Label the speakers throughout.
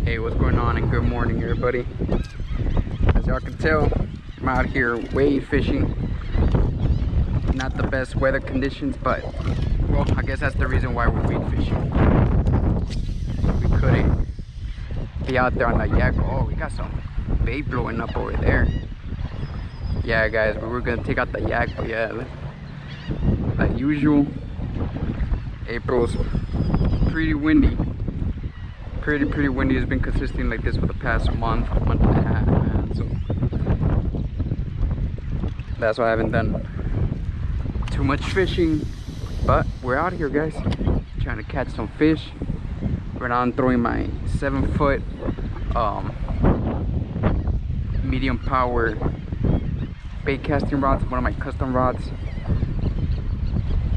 Speaker 1: Hey, what's going on, and good morning everybody. As y'all can tell, I'm out here wade fishing. Not the best weather conditions, but well, I guess that's the reason why we're wade fishing. We couldn't be out there on the yak. Oh, we got some bait blowing up over there. Yeah guys, we were gonna take out the yak, but yeah, like usual, April's pretty windy. Pretty windy. It's been consistent like this for the past month and a half, man. So that's why I haven't done too much fishing. But we're out here, guys, trying to catch some fish. Right now I'm throwing my 7-foot medium power bait casting rods, one of my custom rods.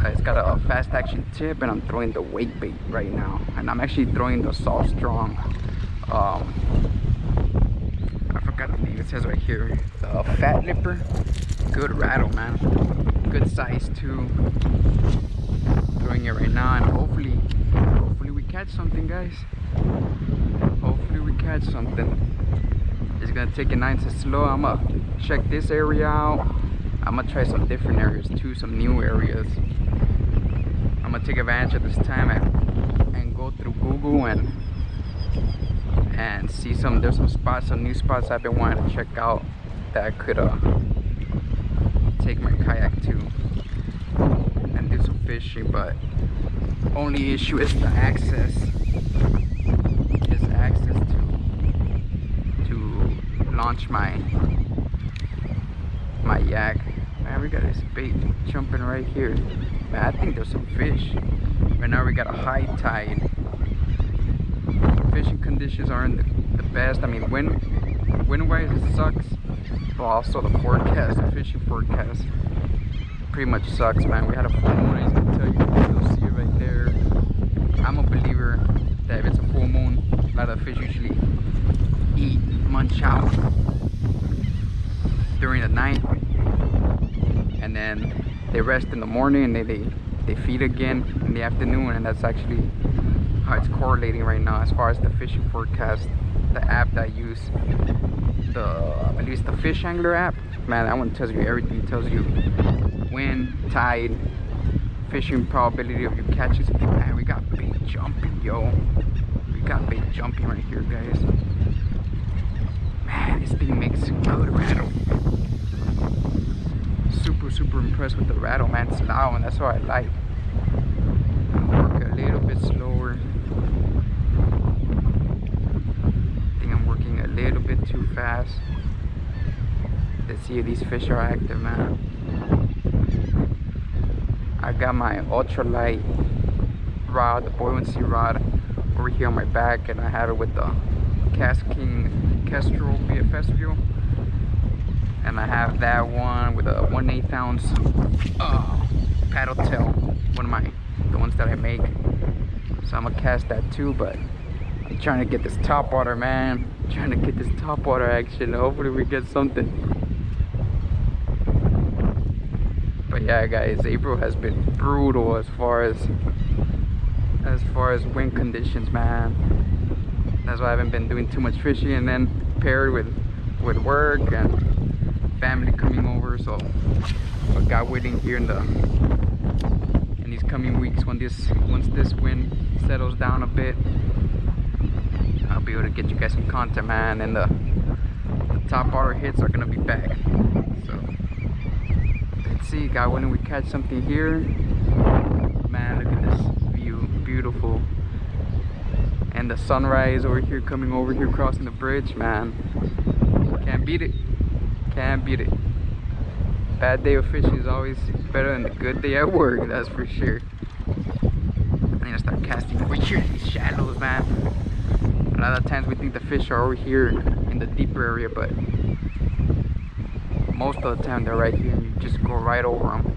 Speaker 1: It's got a fast action tip, and I'm throwing the wake bait right now, and I'm actually throwing the Soft Strong, I forgot the name, it says right here, the Fat Lipper. Good rattle, man, good size too. Throwing it right now, and hopefully we catch something, guys. Hopefully we catch something. It's gonna take it nice and slow. I'm gonna check this area out. I'm gonna try some different areas too, some new areas. I'm gonna take advantage of this time and go through Google and see there's some spots, some new spots I've been wanting to check out that I could take my kayak to and do some fishing. But only issue is the access. Is access to launch my yak. Man, we got this bait jumping right here. Man, I think there's some fish. Right now we got a high tide. Fishing conditions aren't the best. I mean, wind-wise it sucks, but also the forecast, the fishing forecast, pretty much sucks, man. We had a full moon. I can tell you, you'll see it right there. I'm a believer that if it's a full moon, a lot of fish usually munch out during the night, and then they rest in the morning, and they feed again in the afternoon. And that's actually how it's correlating right now as far as the fishing forecast. The app that I use, I believe it's the Fish Angler app, man, that one tells you everything. It tells you wind, tide, fishing probability of you catching something. Man, we got bait jumping, yo. We got bait jumping right here, guys. Man, this thing makes a good rattle. Super impressed with the rattle, man. It's loud, and that's what I like. I'm working a little bit slower. I think I'm working a little bit too fast. Let's see if these fish are active, man. I got my ultralight rod, the buoyancy rod, over here on my back, and I have it with the King Kestrel BFS fuel. And I have that one with a 1/8 ounce paddle tail, the ones that I make. So I'm gonna cast that too, but I'm trying to get this top water, man. I'm trying to get this top water action. Hopefully we get something. But yeah, guys, April has been brutal as far as wind conditions, man. That's why I haven't been doing too much fishing, and then paired with work and family coming over. So God willing, here in these coming weeks, once this wind settles down a bit, I'll be able to get you guys some content, man. And the top water hits are gonna be back. So let's see, God willing, we catch something here. Man, look at this view, beautiful. And the sunrise over here, coming over here, crossing the bridge, man. Can't beat it. Can't beat it. Bad day of fishing is always better than a good day at work, that's for sure. I'm gonna start casting over here in these shallows, man. A lot of times we think the fish are over here in the deeper area, but most of the time they're right here, and you just go right over them.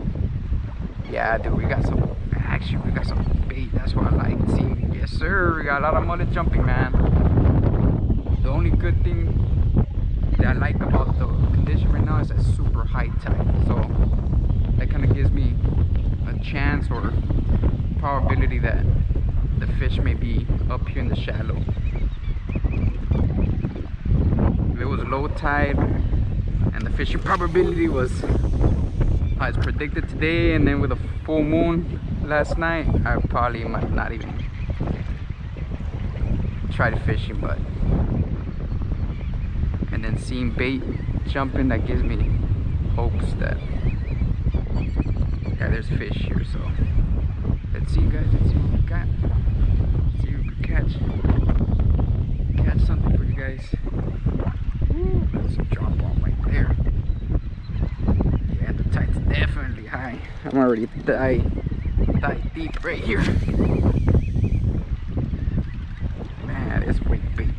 Speaker 1: Yeah, dude, we got some bait. That's what I like seeing. Yes, sir. We got a lot of mullet jumping, man. The only good thing that I like about the condition right now is that super high tide. So that kind of gives me a chance or probability that the fish may be up here in the shallow. low tide, and the fishing probability was as predicted today, and then with a full moon last night, I probably might not even try fishing. But and then seeing bait jumping, that gives me hopes that yeah, there's fish here. So let's see, guys, let's see what we got. Let's see if we can catch something for you guys. Woo, that's a drop off right there. Yeah, the tide's definitely high. I'm already thigh deep right here. Man, it's way big.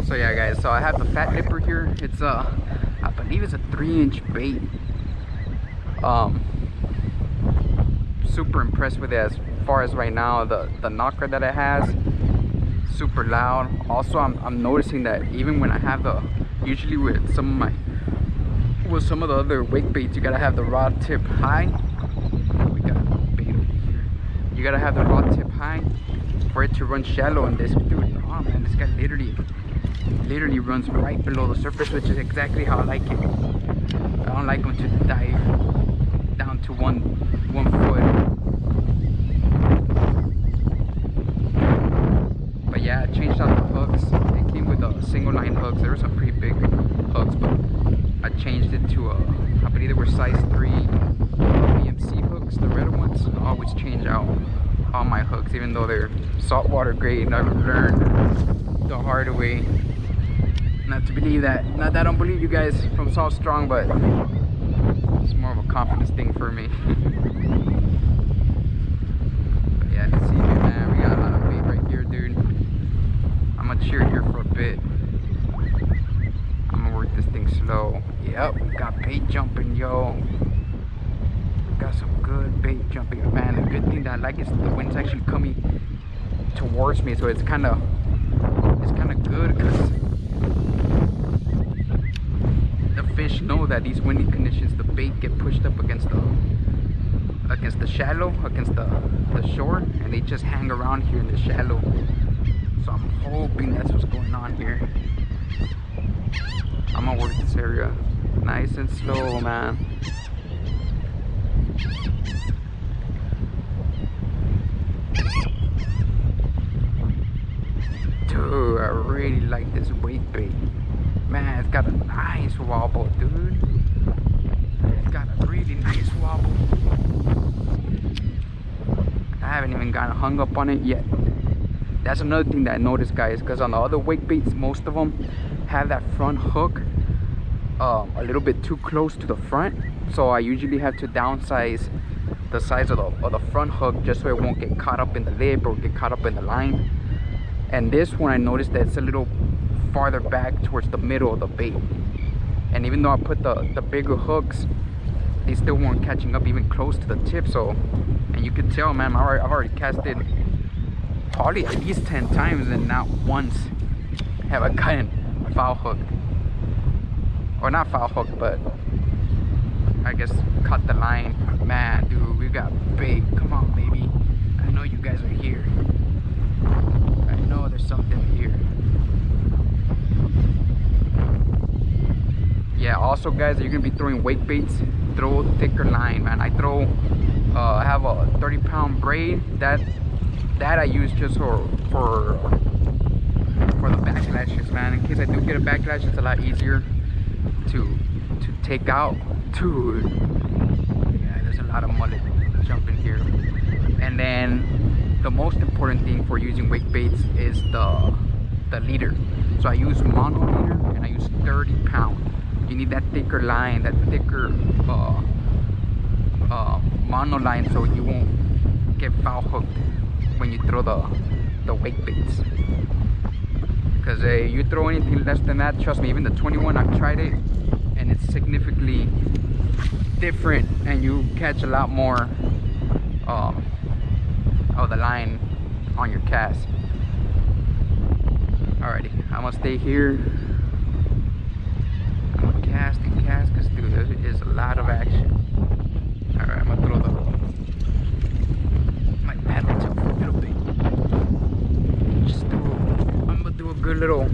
Speaker 1: So yeah, guys, so I have the fat lipper here. It's I believe it's a 3-inch bait. Super impressed with it as far as right now. The knocker that it has, super loud. Also, I'm noticing that even when I have usually with some of the other wake baits, you gotta have the rod tip high. We got a bait over here. You gotta have the rod tip high for it to run shallow. And this dude, oh man, this guy literally runs right below the surface, which is exactly how I like it. I don't like them to dive down to one foot. But yeah, I changed out the hooks. It came with single line hooks. There were some pretty big hooks, but I changed it to I believe they were size 3 BMC hooks, the red ones. I always change out all my hooks, even though they're saltwater grade. And I've learned the hard way not to believe that. Not that I don't believe you guys from Salt Strong, but it's more of a confidence thing for me. But yeah, let's see here, man. We got a lot of bait right here, dude. I'm gonna cheer here for a bit. I'm gonna work this thing slow. Yep, got bait jumping, yo. Got some good bait jumping, man. The good thing that I like is the wind's actually coming towards me, so it's kind of good because the fish know that these windy conditions, the bait get pushed up against the shallow, against the shore, and they just hang around here in the shallow. So I'm hoping that's what's going on here. I'm gonna work this area nice and slow, man. Dude, I really like this wake bait. Man, it's got a nice wobble, dude. It's got a really nice wobble. I haven't even gotten hung up on it yet. That's another thing that I noticed, guys, because on the other wake baits, most of them have that front hook a little bit too close to the front. So I usually have to downsize the size of the front hook just so it won't get caught up in the lip or get caught up in the line. And this one, I noticed that it's a little farther back towards the middle of the bait. And even though I put the bigger hooks, they still weren't catching up even close to the tip. So, and you can tell, man, I've already casted probably at least 10 times and not once have I gotten foul hooked. Or not foul hooked, but I guess cut the line. Man, dude, we got bait. Come on, baby. I know you guys are here. I know there's something here. Yeah, also, guys, you're gonna be throwing wake baits, throw thicker line, man. I have a 30-pound braid that I use just for the backlashes, man. In case I do get a backlash, it's a lot easier to take out. Dude, yeah, there's a lot of mullet jumping here. And then the most important thing for using wake baits is the leader. So I use mono leader and I use 30 pound. You need that thicker line, that thicker mono line, so you won't get foul hooked when you throw the wake baits. Because you throw anything less than that, trust me, even the 21, I've tried it and it's significantly different, and you catch a lot more of the line on your cast. Alrighty, I'm gonna stay here. I'm gonna cast and cast because, dude, there is a lot of action. Alright, I'm gonna throw my paddle tip for a little bit. I'm gonna do a good little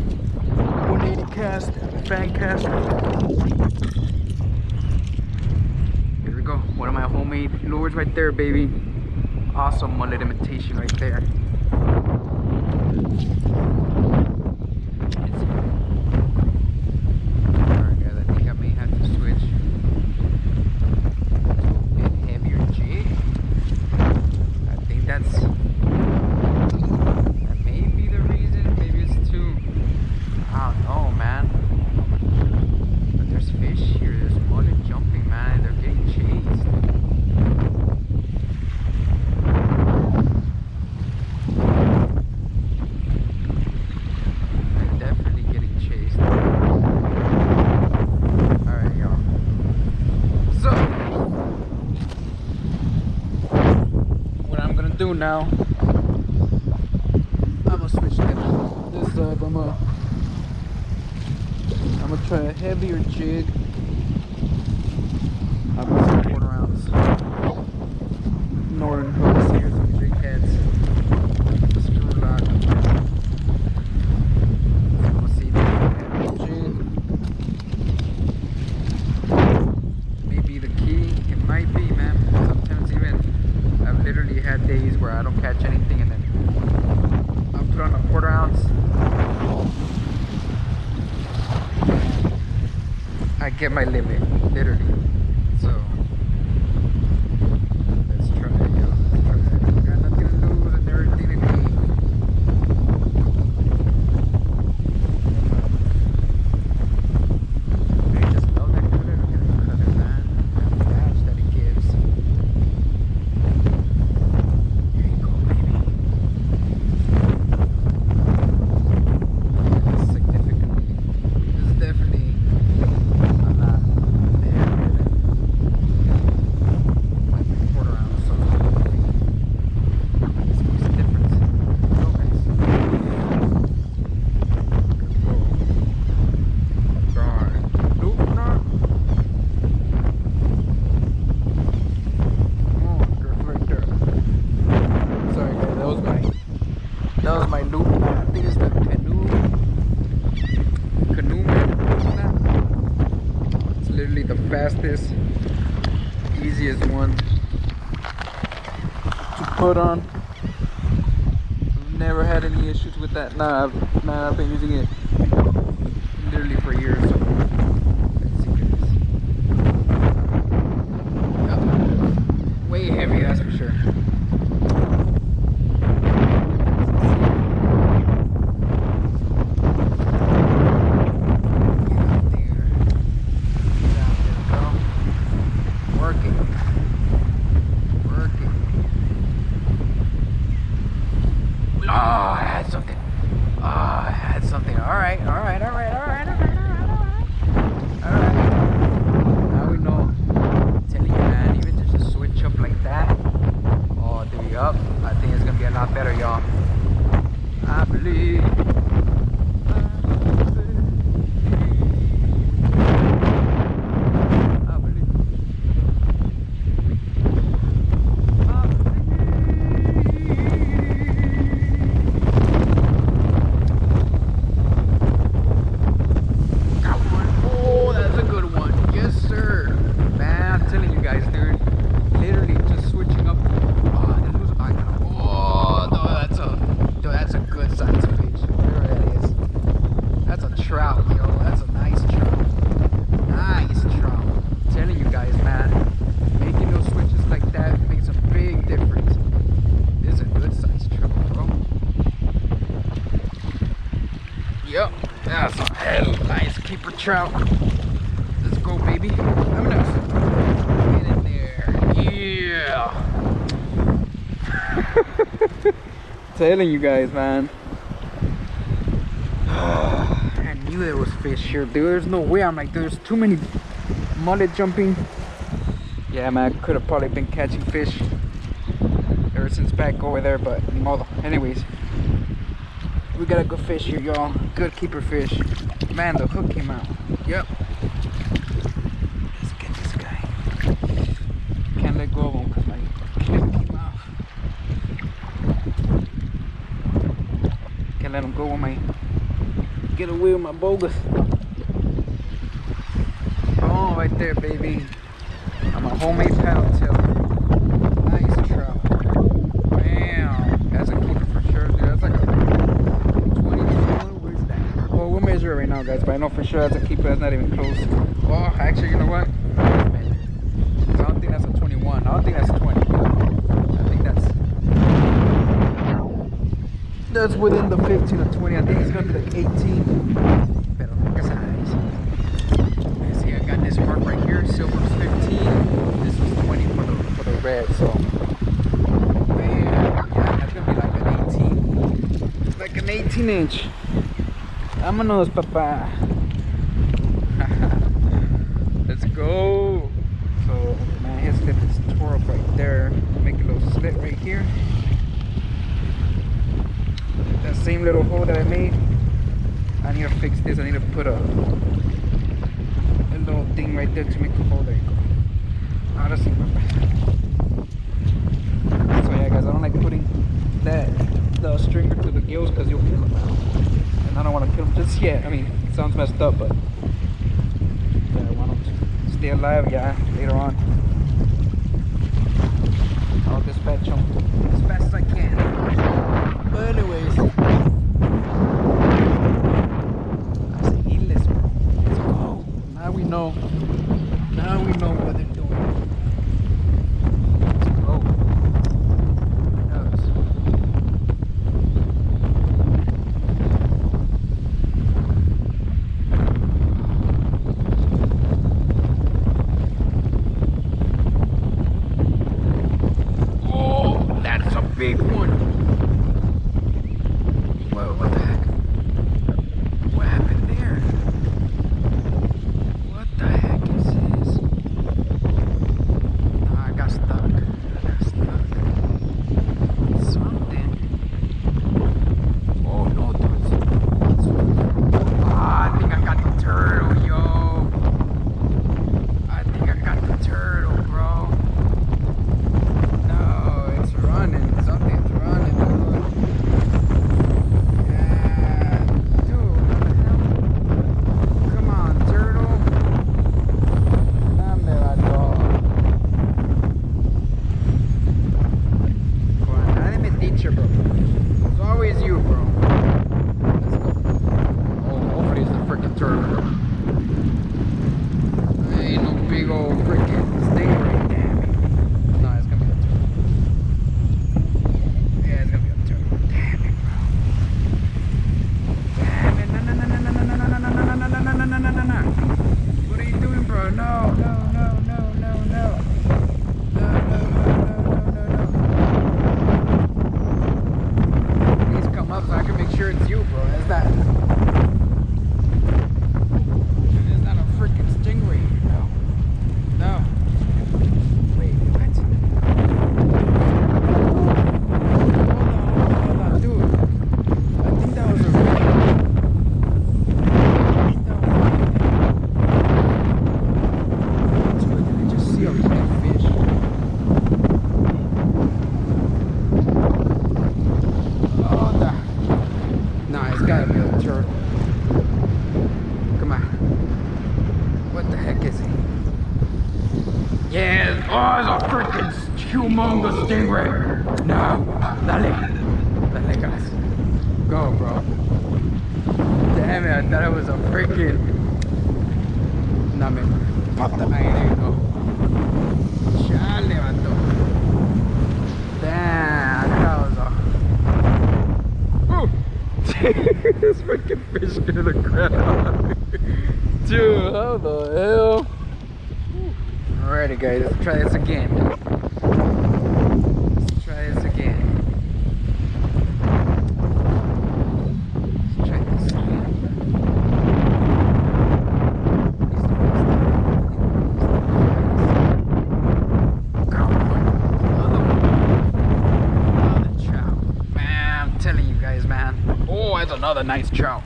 Speaker 1: 180 cast, fan cast. Here we go. One of my homemade lures right there, baby. Awesome mullet imitation right there. Alright guys, I think I may have to switch to a bit heavier jig. I think that may be the reason. Maybe it's too, I don't know, man. But there's fish here. There's mullet jumping, man. They're getting chased. They're definitely getting chased. Alright, y'all. So, what I'm gonna do now, I'm gonna switch this up. I'm gonna try a heavier jig. I've got some 1/4 ounce Northern hooks here, some jig heads, the screw lock. So I'm gonna see if I can get a heavy jig. Maybe the key. It might be, man. Sometimes even I've literally had days where I don't catch anything, and then I'll put on a 1/4 ounce. I get my limit, literally. So let's try it, yo. Let's try it. Got nothing to lose and everything to gain. I just love that color. Look at that color, man. That flash that it gives. There you go, baby. This is significantly. This is definitely a lot heavier than like 1/4 ounce. So this makes a difference. Go, guys. Whoa. God. Nope, no. Oh, there's right there. Sorry guys, that was my loop. I think it's the canoe man. It's literally the fastest, easiest one to put on. I've never had any issues with that. I've been using it literally for years. So let's see guys. Yep. Way heavy, that's for sure. I think it's gonna be a lot better, y'all. I believe. Trout, yo, that's a nice trout. Nice trout. I'm telling you guys, man, making those switches like that makes a big difference. This is a good sized trout, bro. Yep, that's a hell of a nice keeper trout. Let's go, baby. I'm gonna get in there. Yeah. Telling you guys, man. I knew there was fish here, dude. There's no way. I'm like, there's too many mullet jumping. Yeah, man, I could have probably been catching fish ever since back over there, but anyways, we got a good fish here, y'all. Good keeper fish. Man, the hook came out. Yep. Let's get this guy. Can't let go of him because my clip came off. Can't let him go with my get away with my bogus. Oh, right there, baby. I'm a homemade paddle tail. Nice trout. Bam. That's a keeper for sure, dude. That's like a 20. Where's that? Well, we'll measure it right now, guys, but I know for sure that's a keeper. That's not even close. Oh, actually, you know what? I don't think that's a 21. I don't think that's 20. I think that's within the 15 or 20. I think it's gonna be like 18. Pero nunca sabes. See, I got this mark right here. Silver's 15. This was 20 for the red. So, man, yeah, that's gonna be like an 18. Like an 18-inch. Vámonos, papá. Let's go. So, man, his lip is tore up right there. Make a little slit right here. That same little hole that I made. I need to fix this. I need to put a little thing right there to make a hole. There you go. Ahora sí, papá. So yeah, guys, I don't like putting the stringer to the gills because you'll kill them out. And I don't want to kill them just yet. I mean, it sounds messed up, but yeah, I want them to stay alive. Yeah, later on. I'll dispatch them as fast as I can. But anyways, let's go. Now we know. Now we know what they're doing. Let's go. Oh, that's a big one. Whoa, what the heck? What happened there? What the heck is this? I got stuck. Something. Oh no, dude. I think I got the turtle, yo. I think I got the turtle, bro. No, it's running. Something's running, dude. Bro. It's always you, bro. Let's go. Oh, hopefully it's the freaking turtle, bro. Ain't no big old freaking stingray, damn it. No, it's gonna be the turtle. Yeah, it's gonna be the turtle. Damn it, bro. Damn it. No. What are you doing, bro? No. Up so I can make sure it's you, bro. It's not a freaking stingray. No. Wait, what? Hold on, dude. I think that was a dude, did I just see a red fish? It's gotta be a turtle. Come on. What the heck is it? Yeah, oh, it's a freaking humongous stingray. No, dale, guys. Go, bro. Damn it, I thought it was a freaking. No, man. Pop the eye, there you go. Chale, vato. Damn, that was a. This freaking fish to the ground. Dude, how the hell? Alrighty, guys, let's try this again. Let's try this again. Let's try this again. Come on. Another trout. Man, I'm telling you guys, man. Oh, that's another nice trout.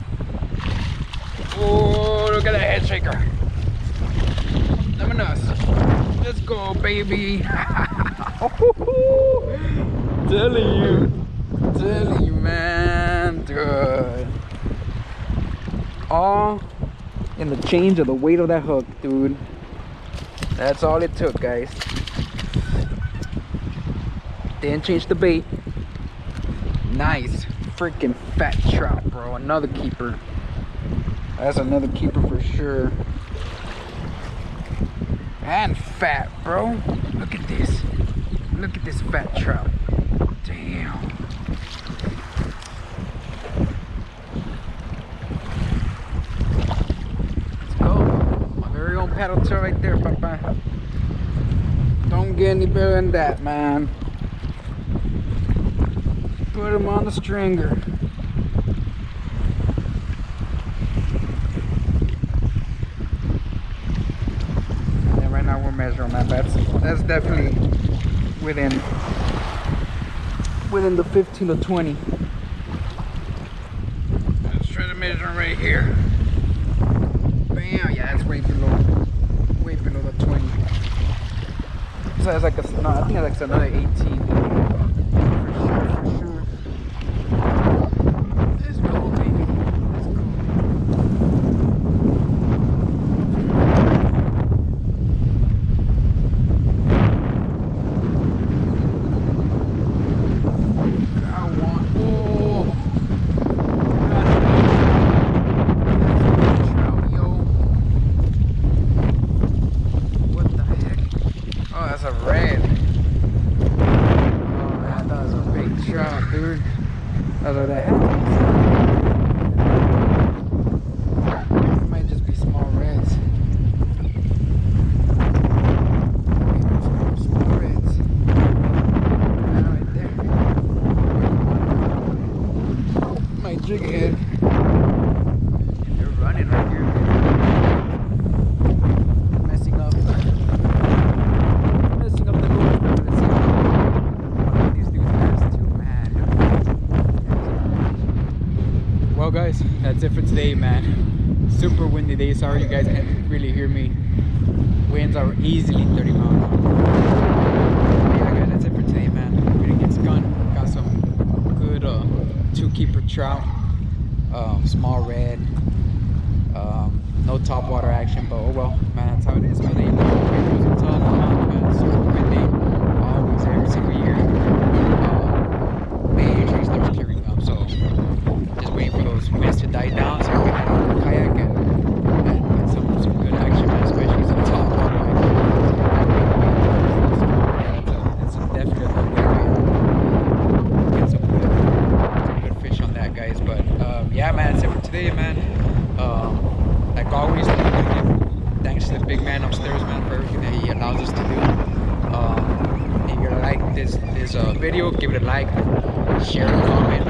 Speaker 1: Oh, look at that head shaker. Vámonos. Let's go, baby. Telling you, man, dude. all in the change of the weight of that hook, dude. That's all it took, guys. Didn't change the bait. Nice freaking fat trout, bro. Another keeper. That's another keeper for sure. And fat, bro. Look at this. Look at this fat trout. Damn. Let's go. My very own paddle tail right there, Papa. Don't get any better than that, man. Put him on the stringer. And right now we're measuring, man. That's definitely within the 15 to 20. Let's try to measure right here. Bam! Yeah, it's way below the 20. So that's like no, I think that's like another 18. For sure. Let's go, baby. Let's go. Dude, that's what that happens. It might just be small reds. Small reds. Right there. My jig head. They're running right here. Messing up the hook. Let's see. One of these dudes has too, man. Well guys, that's it for today, man. Super windy day. Sorry you guys can't really hear me. Winds are easily 30 miles an hour. Yeah guys, that's it for today, man. We're gonna get gun. Got some good 2-keeper trout. Small red. No top water action, but oh well, man, that's how it is, man. It was a tough month, man. Super windy. Always every single year. May usually starts clearing up, so just waiting for those winds to die down so we can head out and kayak and get some good action, man, especially some top water action. Yeah, it's a definite way. Get some good fish on that, guys. But yeah, man, that's it for today, man. Like always, thanks to the big man upstairs, man, for everything that he allows us to do. If you like this video, give it a like, share, comment.